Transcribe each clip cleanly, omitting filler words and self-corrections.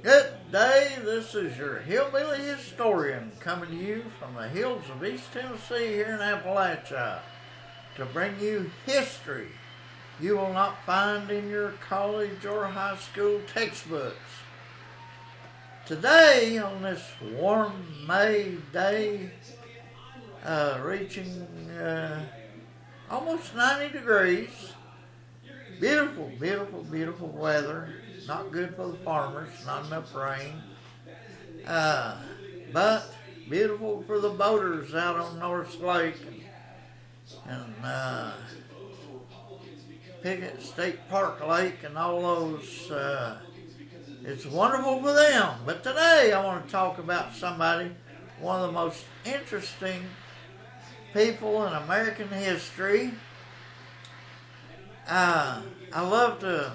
Good day, this is your hillbilly historian coming to you from the hills of East Tennessee here in Appalachia to bring you history you will not find in your college or high school textbooks. Today, on this warm May day, reaching almost 90 degrees, beautiful, beautiful, beautiful weather. Not good for the farmers, not enough rain. But beautiful for the boaters out on North Lake and Pickett State Park Lake and all those. It's wonderful for them. But today I want to talk about somebody, one of the most interesting people in American history. I love to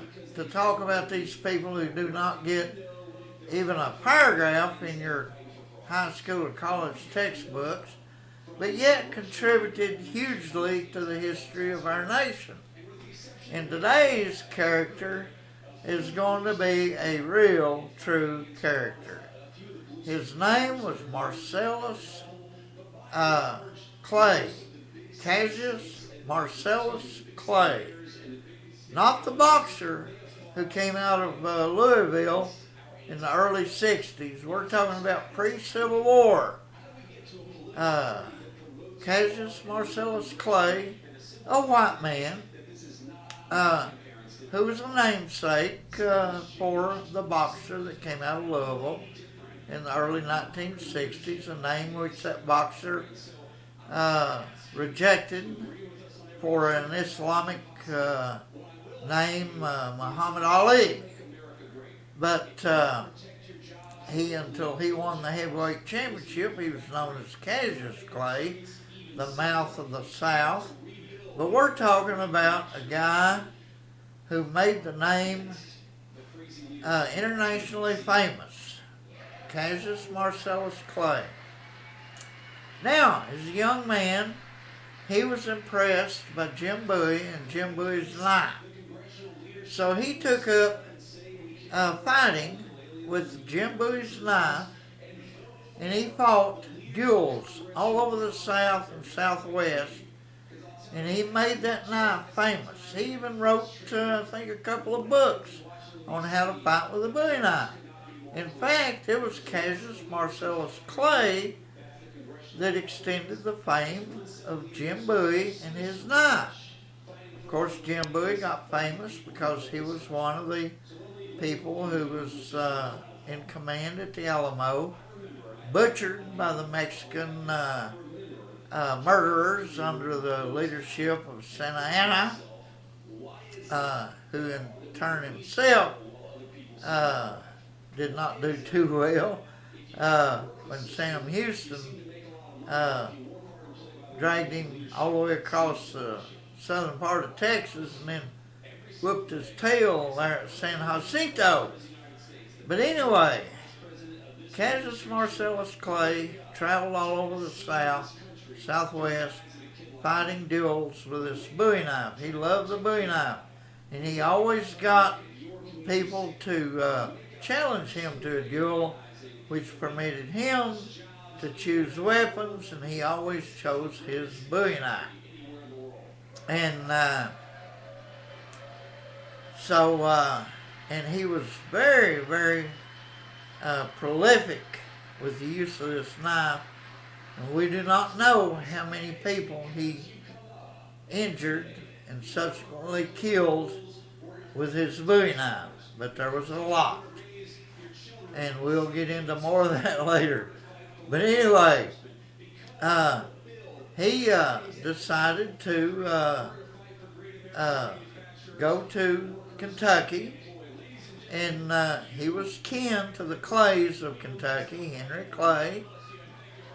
talk about these people who do not get even a paragraph in your high school or college textbooks, but yet contributed hugely to the history of our nation. And today's character is going to be a real, true character. His name was Marcellus Clay. Cassius Marcellus Clay. Not the boxer who came out of Louisville in the early 60s. We're talking about pre-Civil War. Cassius Marcellus Clay, a white man, who was a namesake for the boxer that came out of Louisville in the early 1960s, a name which that boxer rejected for an Islamic name, Muhammad Ali. But until he won the heavyweight championship, he was known as Cassius Clay, the mouth of the South. But we're talking about a guy who made the name internationally famous, Cassius Marcellus Clay. Now, as a young man, he was impressed by Jim Bowie and Jim Bowie's knife. So he took up fighting with Jim Bowie's knife, and he fought duels all over the South and Southwest, and he made that knife famous. He even wrote, I think, a couple of books on how to fight with a Bowie knife. In fact, it was Cassius Marcellus Clay that extended the fame of Jim Bowie and his knife. Of course, Jim Bowie got famous because he was one of the people who was in command at the Alamo, butchered by the Mexican murderers under the leadership of Santa Anna, who in turn himself did not do too well when Sam Houston dragged him all the way across the southern part of Texas and then whooped his tail there at San Jacinto. But anyway, Cassius Marcellus Clay traveled all over the South, Southwest, fighting duels with this Bowie knife. He loved the Bowie knife, and he always got people to challenge him to a duel, which permitted him to choose weapons, and he always chose his Bowie knife. And and he was very, very prolific with the use of this knife. And we do not know how many people he injured and subsequently killed with his Bowie knife, but there was a lot. And we'll get into more of that later. But anyway, he decided to go to Kentucky, and he was kin to the Clays of Kentucky, Henry Clay,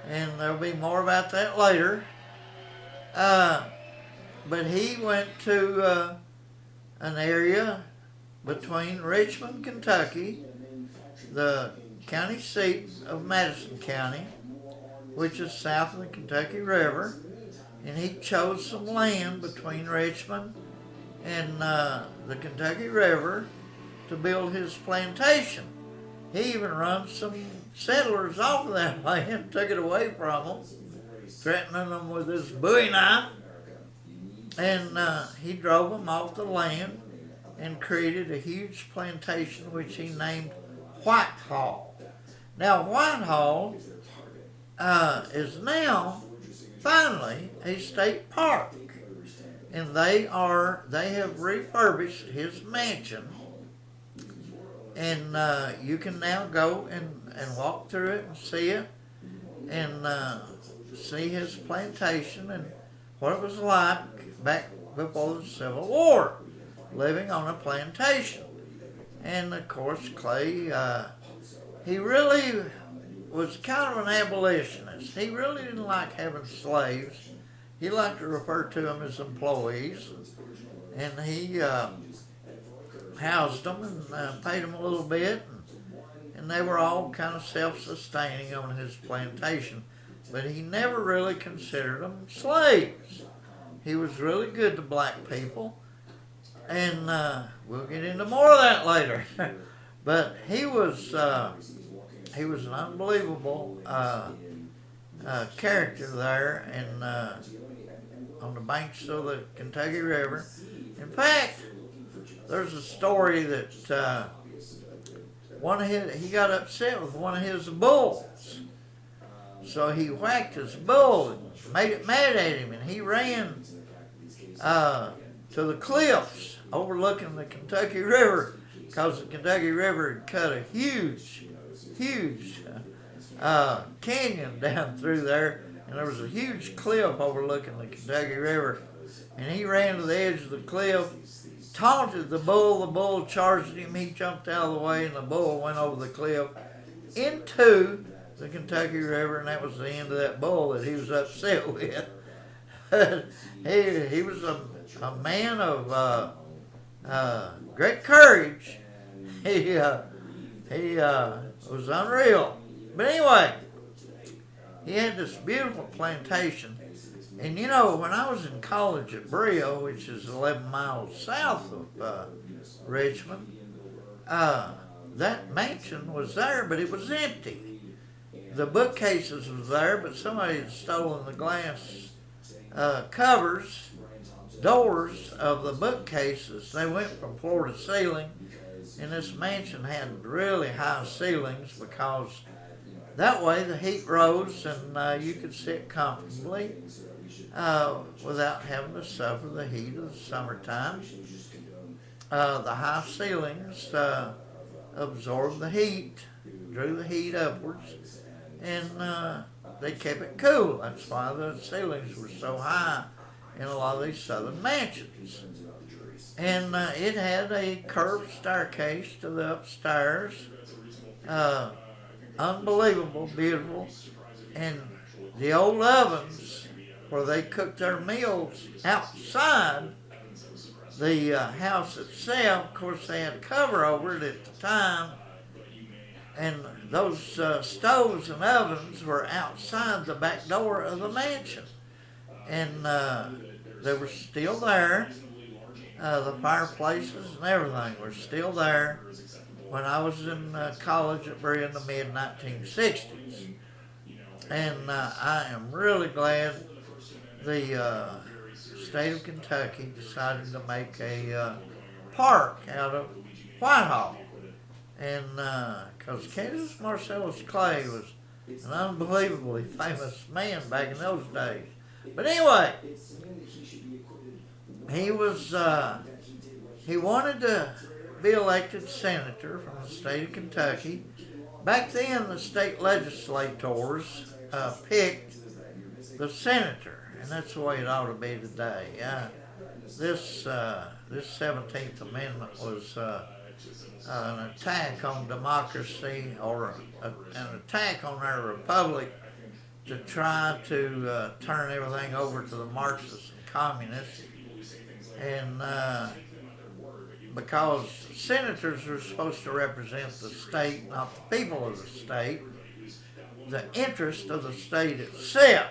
and there'll be more about that later. But he went to an area between Richmond, Kentucky, the county seat of Madison County, which is south of the Kentucky River, and he chose some land between Richmond and the Kentucky River to build his plantation. He even run some settlers off of that land, took it away from them, threatening them with his Bowie knife, and he drove them off the land and created a huge plantation which he named Whitehall. Now Whitehall is now finally a state park, and they have refurbished his mansion, and you can now go and walk through it and see it, and see his plantation and what it was like back before the Civil War, living on a plantation. And of course Clay, he really was kind of an abolitionist. He really didn't like having slaves. He liked to refer to them as employees, and he housed them and paid them a little bit, and they were all kind of self-sustaining on his plantation. But he never really considered them slaves. He was really good to black people, and we'll get into more of that later. But he was an unbelievable character there, and on the banks of the Kentucky River. In fact, there's a story that he got upset with one of his bulls, so he whacked his bull and made it mad at him, and he ran to the cliffs overlooking the Kentucky River, because the Kentucky River had cut a huge canyon down through there, and there was a huge cliff overlooking the Kentucky River, and he ran to the edge of the cliff, taunted the bull charged him, he jumped out of the way, and the bull went over the cliff into the Kentucky River, and that was the end of that bull that he was upset with. he was a man of great courage. He was unreal. But anyway, he had this beautiful plantation. And you know, when I was in college at Brio, which is 11 miles south of Richmond, that mansion was there, but it was empty. The bookcases was there, but somebody had stolen the glass covers, doors of the bookcases. They went from floor to ceiling, and this mansion had really high ceilings because that way the heat rose and you could sit comfortably without having to suffer the heat of the summertime. The high ceilings absorbed the heat, drew the heat upwards, and they kept it cool. That's why the ceilings were so high in a lot of these southern mansions. And it had a curved staircase to the upstairs. Unbelievable, beautiful. And the old ovens where they cooked their meals outside the house itself, of course they had a cover over it at the time, and those stoves and ovens were outside the back door of the mansion, and they were still there. The fireplaces and everything were still there when I was in college at Brea in the mid-1960s. And I am really glad the state of Kentucky decided to make a park out of Whitehall. And because Cassius Marcellus Clay was an unbelievably famous man back in those days. But anyway, he wanted to be elected senator from the state of Kentucky. Back then, the state legislators picked the senator, and that's the way it ought to be today. This 17th Amendment was an attack on democracy, or an attack on our republic, to try to turn everything over to the Marxists and communists. And because senators are supposed to represent the state, not the people of the state, the interest of the state itself.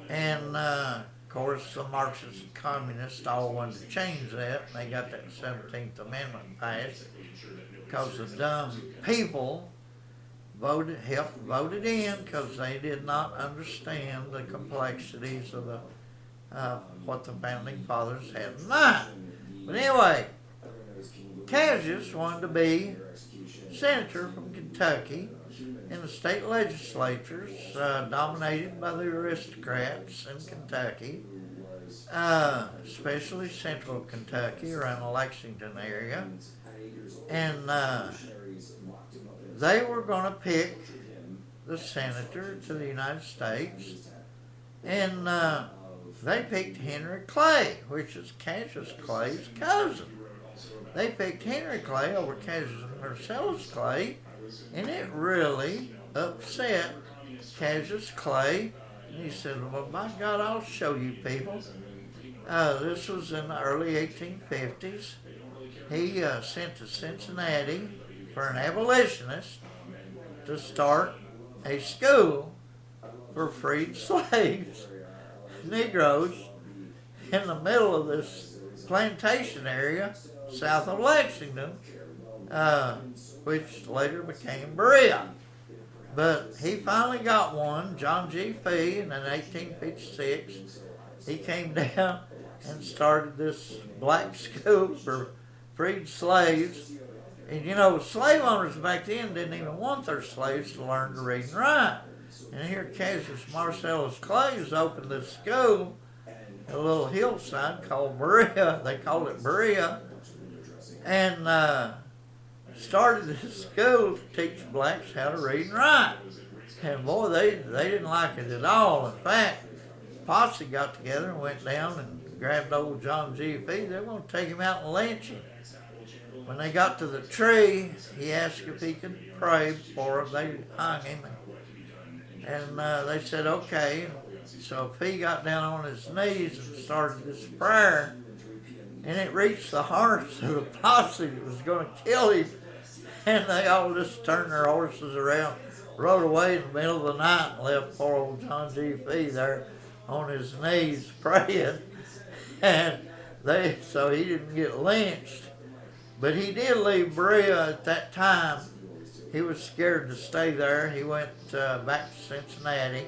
And of course, the Marxists and communists all wanted to change that, and they got that 17th Amendment passed, because the dumb people helped voted in because they did not understand the complexities of what the founding fathers had in mind. But anyway, Cassius wanted to be senator from Kentucky in the state legislatures dominated by the aristocrats in Kentucky, especially central Kentucky around the Lexington area. And they were going to pick the senator to the United States, and they picked Henry Clay, which is Cassius Clay's cousin. They picked Henry Clay over Cassius and Marcellus Clay, and it really upset Cassius Clay. And he said, well, by God, I'll show you people. This was in the early 1850s. He sent to Cincinnati for an abolitionist to start a school for freed slaves, Negroes, in the middle of this plantation area south of Lexington, which later became Berea. But he finally got one, John G. Fee, and in 1856 he came down and started this black school for freed slaves. And you know, slave owners back then didn't even want their slaves to learn to read and write. And here Cassius Marcellus Clay has opened this school, a little hillside called Berea. They called it Berea. And started this school to teach blacks how to read and write. And boy, they didn't like it at all. In fact, Posse got together and went down and grabbed old John G. Fee. They were going to take him out and lynch him. When they got to the tree, he asked if he could pray for him. They hung him. And they said, okay. So Fee got down on his knees and started this prayer. And it reached the hearts of the posse that was going to kill him. And they all just turned their horses around, rode away in the middle of the night, and left poor old John G. Fee there on his knees praying. And so he didn't get lynched. But he did leave Berea at that time. He was scared to stay there. He went back to Cincinnati.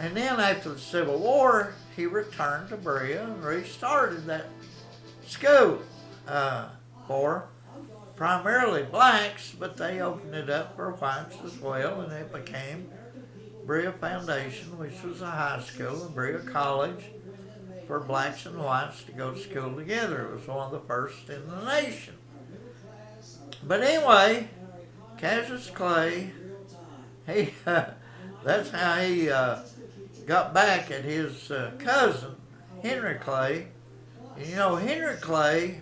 And then after the Civil War, he returned to Berea and restarted that school for primarily blacks, but they opened it up for whites as well, and it became Berea Foundation, which was a high school, and Berea College for blacks and whites to go to school together. It was one of the first in the nation. But anyway, Cassius Clay, that's how he got back at his cousin, Henry Clay. And you know, Henry Clay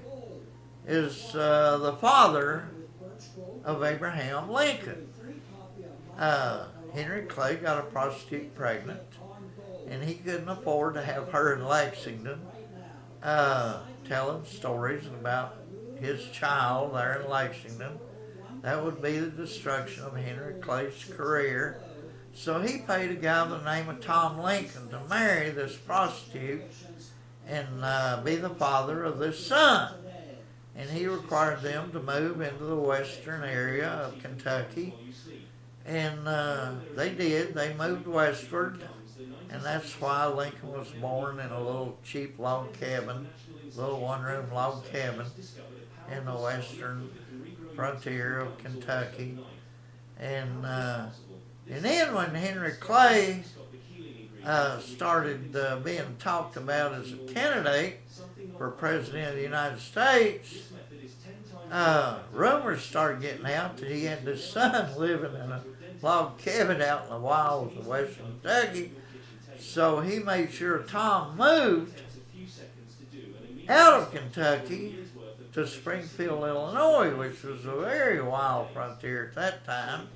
is the father of Abraham Lincoln. Henry Clay got a prostitute pregnant, and he couldn't afford to have her in Lexington telling stories about his child there in Lexington. That would be the destruction of Henry Clay's career. So he paid a guy by the name of Tom Lincoln to marry this prostitute and be the father of this son. And he required them to move into the western area of Kentucky. And they did. They moved westward. And that's why Lincoln was born in a little cheap log cabin, little one-room log cabin in the western frontier of Kentucky. And then when Henry Clay started being talked about as a candidate for President of the United States, rumors started getting out that he had this son living in a log cabin out in the wilds of western Kentucky. So he made sure Tom moved out of Kentucky to Springfield, Illinois, which was a very wild frontier at that time.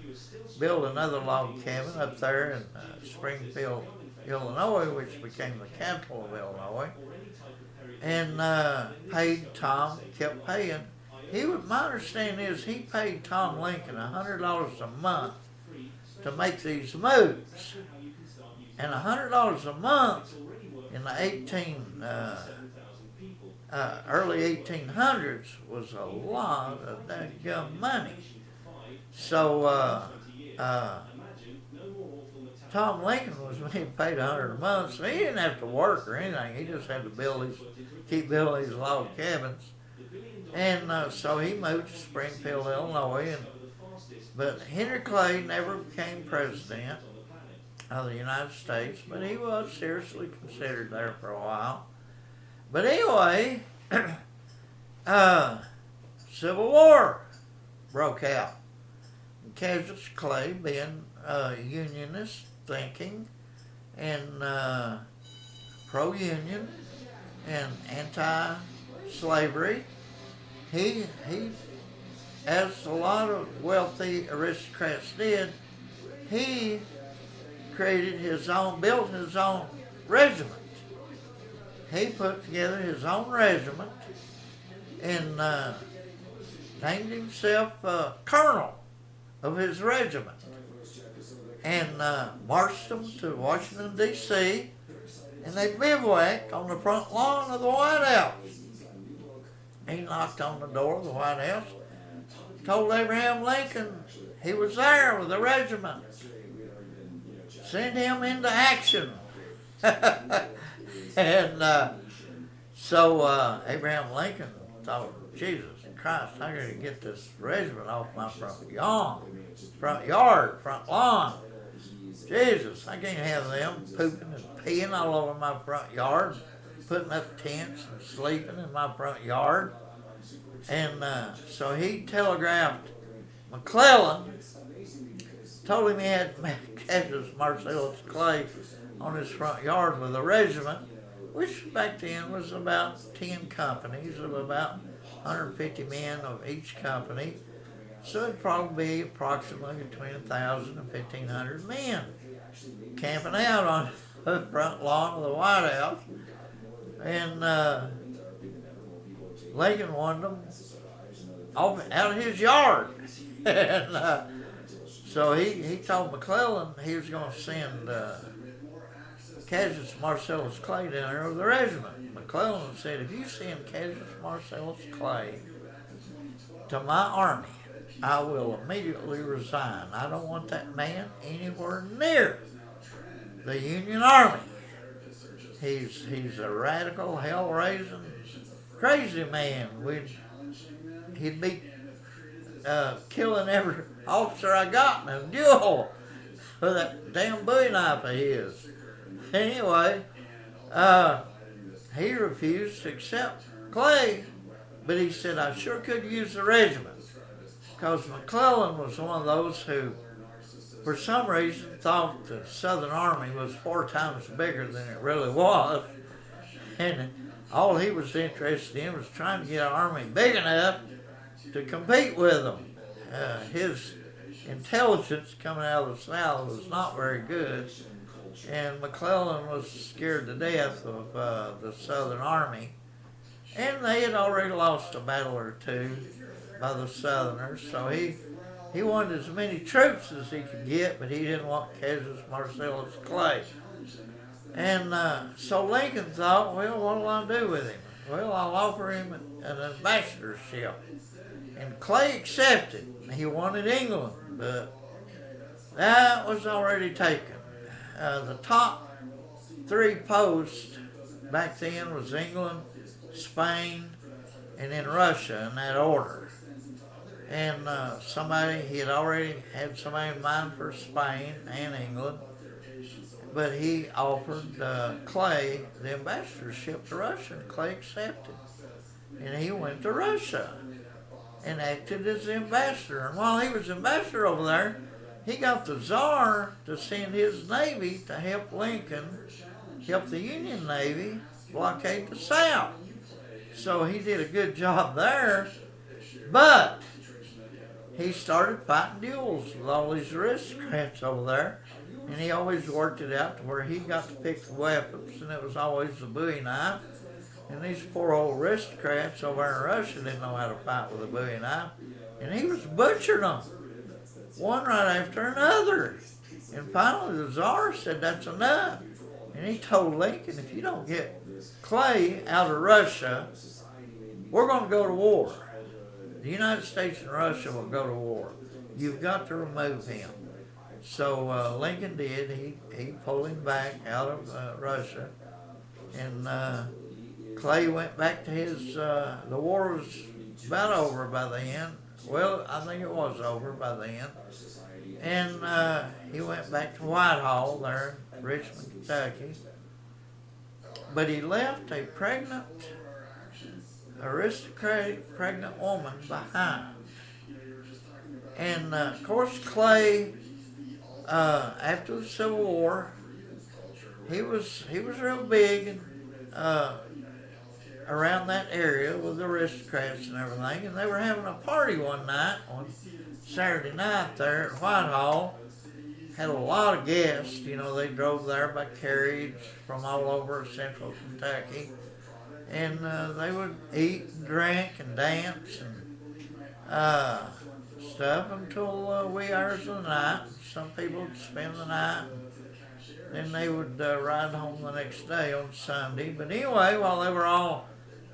Built another log cabin up there in Springfield, Illinois, which became the capital of Illinois. And paid Tom, kept paying. My understanding is he paid Tom Lincoln $100 a month to make these moves. And $100 a month in the early 1800s was a lot of daggum money. So Tom Lincoln was being paid $100 a month, so he didn't have to work or anything. He just had to keep building these log cabins. And so he moved to Springfield, Illinois. But Henry Clay never became president of the United States, but he was seriously considered there for a while. But anyway, Civil War broke out. And Cassius Clay, being Unionist thinking and pro-Union and anti-slavery, he, as a lot of wealthy aristocrats did, he built his own regiment. He put together his own regiment and named himself colonel of his regiment and marched them to Washington, D.C., and they bivouacked on the front lawn of the White House. He knocked on the door of the White House, told Abraham Lincoln he was there with the regiment. Send him into action. And so Abraham Lincoln thought, Jesus Christ, I got to get this regiment off my front lawn. Jesus, I can't have them pooping and peeing all over my front yard, putting up tents and sleeping in my front yard. And so he telegraphed McClellan, told him he had Cassius Marcellus Clay on his front yard with a regiment, which back then was about 10 companies of about 150 men of each company. So it'd probably be approximately between 1,000 and 1,500 men camping out on the front lawn of the White House. And Lincoln wanted them out of his yard. And so he told McClellan he was going to send Cassius Marcellus Clay down there with the regiment. McClellan said, if you send Cassius Marcellus Clay to my army, I will immediately resign. I don't want that man anywhere near the Union Army. He's a radical, hell-raising, crazy man. He'd be killing every officer I got in a duel with that damn Bowie knife of his. Anyway, he refused to accept Clay, but he said, I sure could use the regiment. Because McClellan was one of those who, for some reason, thought the Southern Army was 4 times bigger than it really was. And all he was interested in was trying to get an army big enough to compete with them. His intelligence coming out of the South was not very good, and McClellan was scared to death of the Southern Army. And they had already lost a battle or two by the Southerners, so he wanted as many troops as he could get, but he didn't want Cassius Marcellus Clay. And so Lincoln thought, well, what'll I do with him? Well, I'll offer him an ambassadorship. And Clay accepted. He wanted England, but that was already taken. The top 3 posts back then was England, Spain, and then Russia in that order. And he had already had somebody in mind for Spain and England, but he offered Clay the ambassadorship to Russia, and Clay accepted. And he went to Russia and acted as the ambassador. And while he was ambassador over there, he got the Tsar to send his navy to help the Union Navy blockade the South. So he did a good job there, but he started fighting duels with all these aristocrats over there, and he always worked it out to where he got to pick the weapons, and it was always the Bowie knife. And these poor old aristocrats over in Russia didn't know how to fight with a Bowie knife, and he was butchering them, one right after another. And finally the Tsar said, that's enough. And he told Lincoln, if you don't get Clay out of Russia, we're going to go to war. The United States and Russia will go to war. You've got to remove him. So Lincoln did. He pulled him back out of Russia, and Clay went back to his. The war was about over by then. Well, I think it was over by then, and he went back to Whitehall there in Richmond, Kentucky. But he left a pregnant, aristocratic pregnant woman behind. And of course, Clay, after the Civil War, he was real big around that area with the aristocrats and everything. And they were having a party one night on Saturday night there at Whitehall. Had a lot of guests. You know, they drove there by carriage from all over central Kentucky. And they would eat and drink and dance and stuff until wee hours of the night. Some people would spend the night. Then they would ride home the next day on Sunday. But anyway, while they were all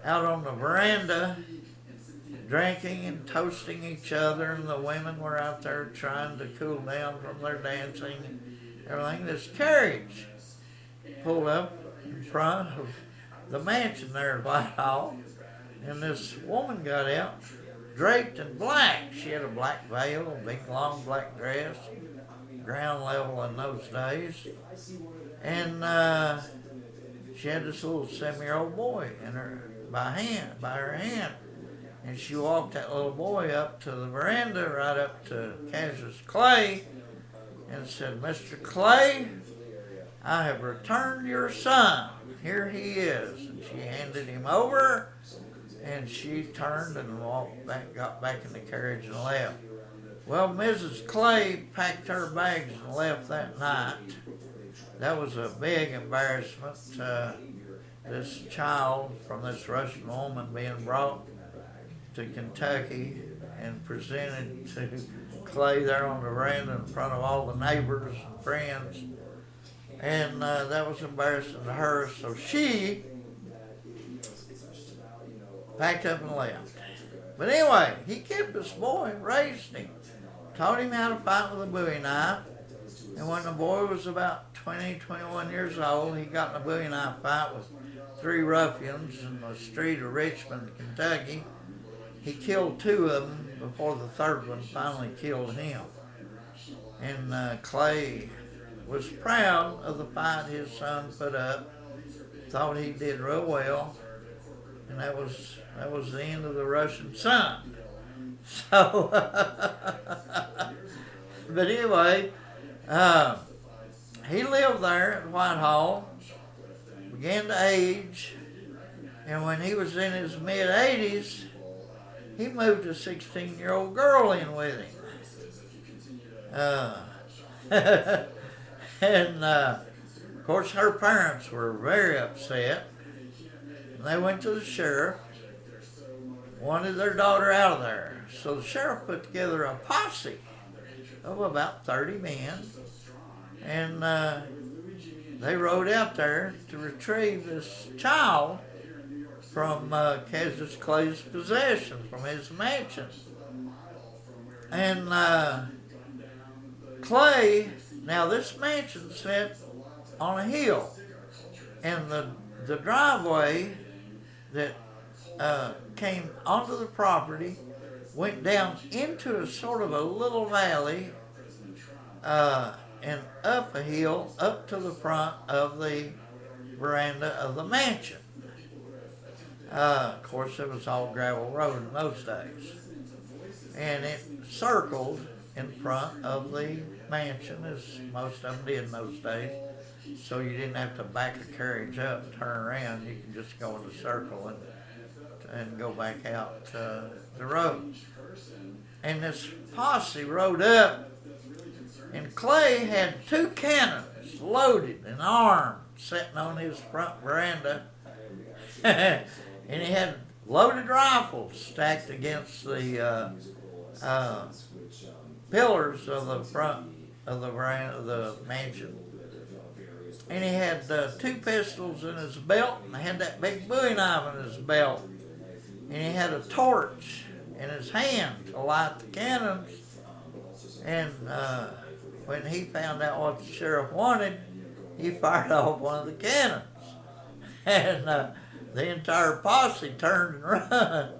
out on the veranda drinking and toasting each other, and the women were out there trying to cool down from their dancing and everything, this carriage pulled up in front of the mansion there at Whitehall, and this woman got out draped in black. She had a black veil, a big long black dress, ground level in those days, and she had this little 7-year-old boy in her by her hand. And she walked that little boy up to the veranda, right up to Cassius Clay, and said, "Mr. Clay, I have returned your son. Here he is." And she handed him over, and she turned and got back in the carriage and left. Well, Mrs. Clay packed her bags and left that night. That was a big embarrassment. This child from this Russian woman being brought to Kentucky and presented to Clay there on the veranda in front of all the neighbors and friends. And that was embarrassing to her, so she packed up and left. But anyway, he kept this boy, raised him, taught him how to fight with a Bowie knife. And when the boy was about 20, 21 years old, he got in a Bowie knife fight with 3 ruffians in the street of Richmond, Kentucky. He killed 2 of them before the third one finally killed him. And Clay was proud of the fight his son put up, thought he did real well, and that was the end of the Russian son. So, but anyway, he lived there at Whitehall, began to age, and when he was in his mid-80s, he moved a 16-year-old girl in with him. And of course, her parents were very upset. And they went to the sheriff, wanted their daughter out of there. So the sheriff put together a posse of about 30 men, and they rode out there to retrieve this child from Cassius Clay's possession, from his mansion. And Clay, now this mansion sat on a hill, and the driveway that came onto the property went down into a sort of a little valley and up a hill up to the front of the veranda of the mansion. Of course, it was all gravel road in those days, and it circled in front of the mansion, as most of them did in those days. So you didn't have to back a carriage up and turn around. You could just go in a circle and go back out the road. And this posse rode up, and Clay had 2 cannons loaded and armed sitting on his front veranda. And he had loaded rifles stacked against the pillars of the front of the veranda of the mansion. And he had 2 pistols in his belt, and had that big Bowie knife in his belt. and he had a torch in his hand to light the cannons. And when he found out what the sheriff wanted, he fired off one of the cannons. And the entire posse turned and run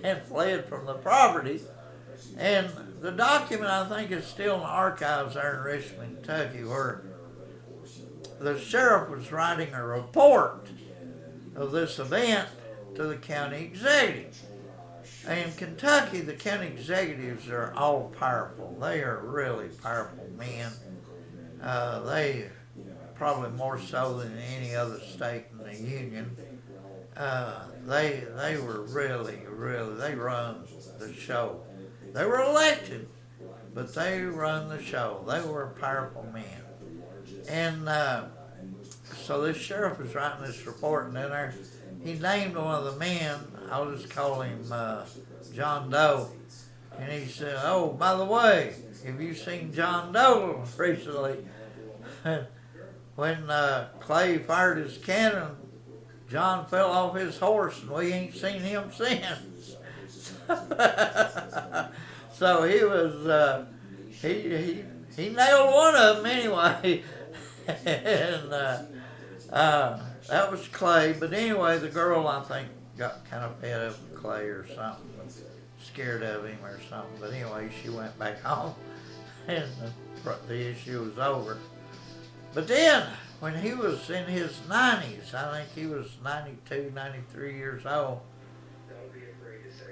and fled from the property. And the document, I think, is still in the archives there in Richmond, Kentucky, where the sheriff was writing a report of this event to the county executive. In Kentucky, the county executives are all powerful. They are really powerful men. They probably more so than any other state in the Union. They were really, they run the show. They were elected, but they run the show. They were powerful men. And so this sheriff was writing this report, and then he named one of the men. I'll just call him John Doe. And he said, "Oh, by the way, have you seen John Doe recently?" When Clay fired his cannon, John fell off his horse, and we ain't seen him since. So he was he nailed one of them anyway. And that was Clay. But anyway, the girl, I think, got kind of fed up with Clay or something, scared of him or something. But anyway, she went back home, and the issue was over. But then, when he was in his 90s, I think he was 92, 93 years old,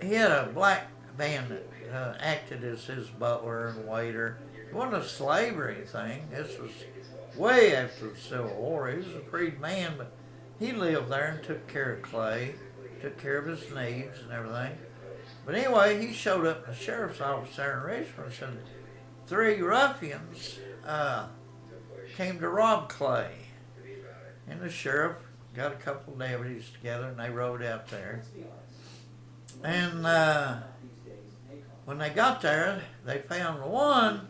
he had a black man that acted as his butler and waiter. It wasn't a slavery thing. This was way after the Civil War. He was a freed man, but he lived there and took care of Clay, took care of his needs and everything. But anyway, he showed up in the sheriff's office there in Richmond, and 3 ruffians came to rob Clay. And the sheriff got a couple of deputies together, and they rode out there. And when they got there, they found one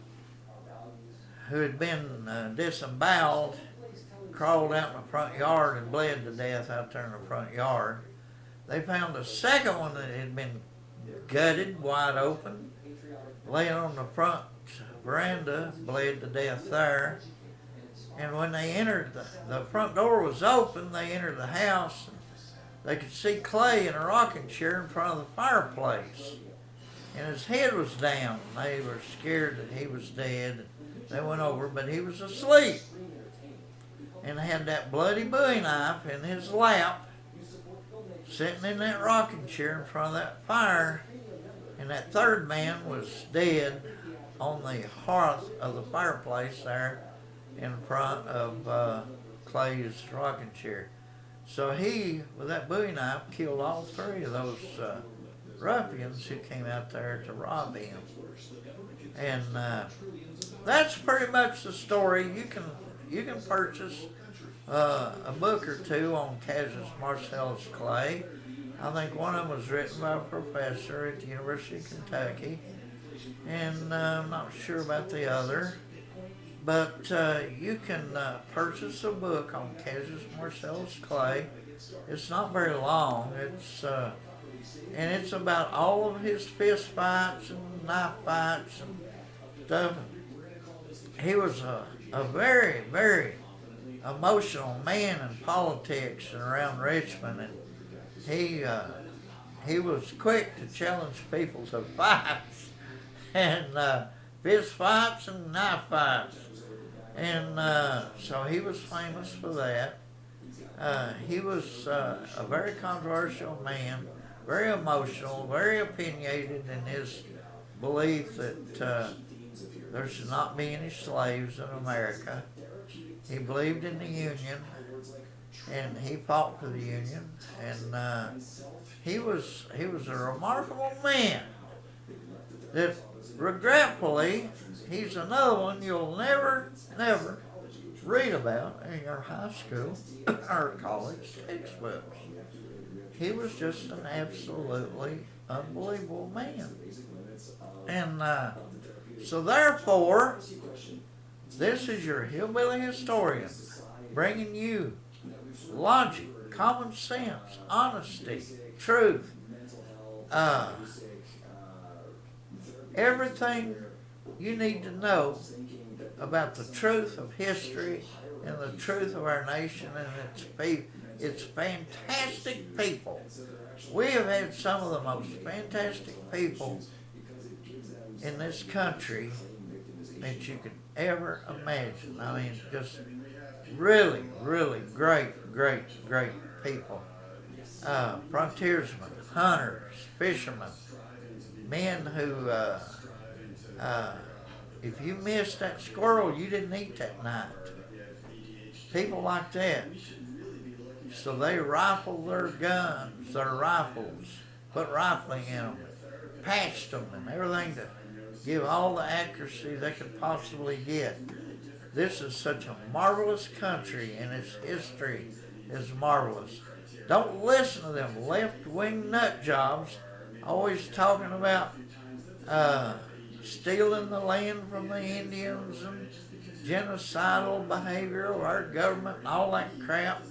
who had been disemboweled, crawled out in the front yard and bled to death out there in the front yard. They found a second one that had been gutted, wide open, laying on the front veranda, bled to death there. And when they entered, the front door was open, they entered the house, and they could see Clay in a rocking chair in front of the fireplace. And his head was down. They were scared that he was dead. They went over, but he was asleep. And had that bloody bowie knife in his lap, sitting in that rocking chair in front of that fire. And that third man was dead on the hearth of the fireplace there in front of Clay's rocking chair. So he, with that bowie knife, killed all 3 of those ruffians who came out there to rob him. And that's pretty much the story. You can purchase a book or 2 on Cassius Marcellus Clay. I think one of them was written by a professor at the University of Kentucky, and I'm not sure about the other. But you can purchase a book on Cassius Marcellus Clay. It's not very long. And it's about all of his fist fights and knife fights and stuff. He was a very, very emotional man in politics and around Richmond, and he was quick to challenge people to fights and fist fights and knife fights. And so he was famous for that. He was a very controversial man, very emotional, very opinionated in his belief that there should not be any slaves in America. He believed in the Union, and he fought for the Union. And he was a remarkable man that, regretfully, he's another one you'll never read about in your high school or college textbooks. He was just an absolutely unbelievable man. And so therefore, this is your hillbilly historian bringing you logic, common sense, honesty, truth, uh, everything you need to know about the truth of history and the truth of our nation and its people. It's fantastic people. We have had some of the most fantastic people in this country that you could ever imagine. I mean, just really, really great, great, great people. Frontiersmen, hunters, fishermen, men who, if you missed that squirrel, you didn't eat that night. People like that. So they rifled their guns, their rifles, put rifling in them, patched them and everything to give all the accuracy they could possibly get. This is such a marvelous country, and its history is marvelous. Don't listen to them left-wing nut jobs always talking about stealing the land from the Indians and genocidal behavior of our government and all that crap.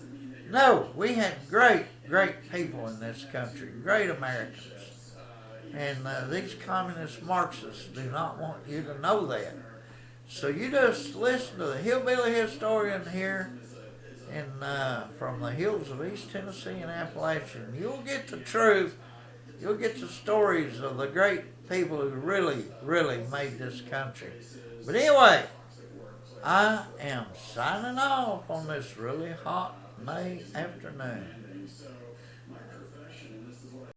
No, we had great, great people in this country, great Americans. And these communist Marxists do not want you to know that. So you just listen to the hillbilly historian here from the hills of East Tennessee and Appalachian. You'll get the truth. You'll get the stories of the great people who really, really made this country. But anyway, I am signing off on this really hot May afternoon.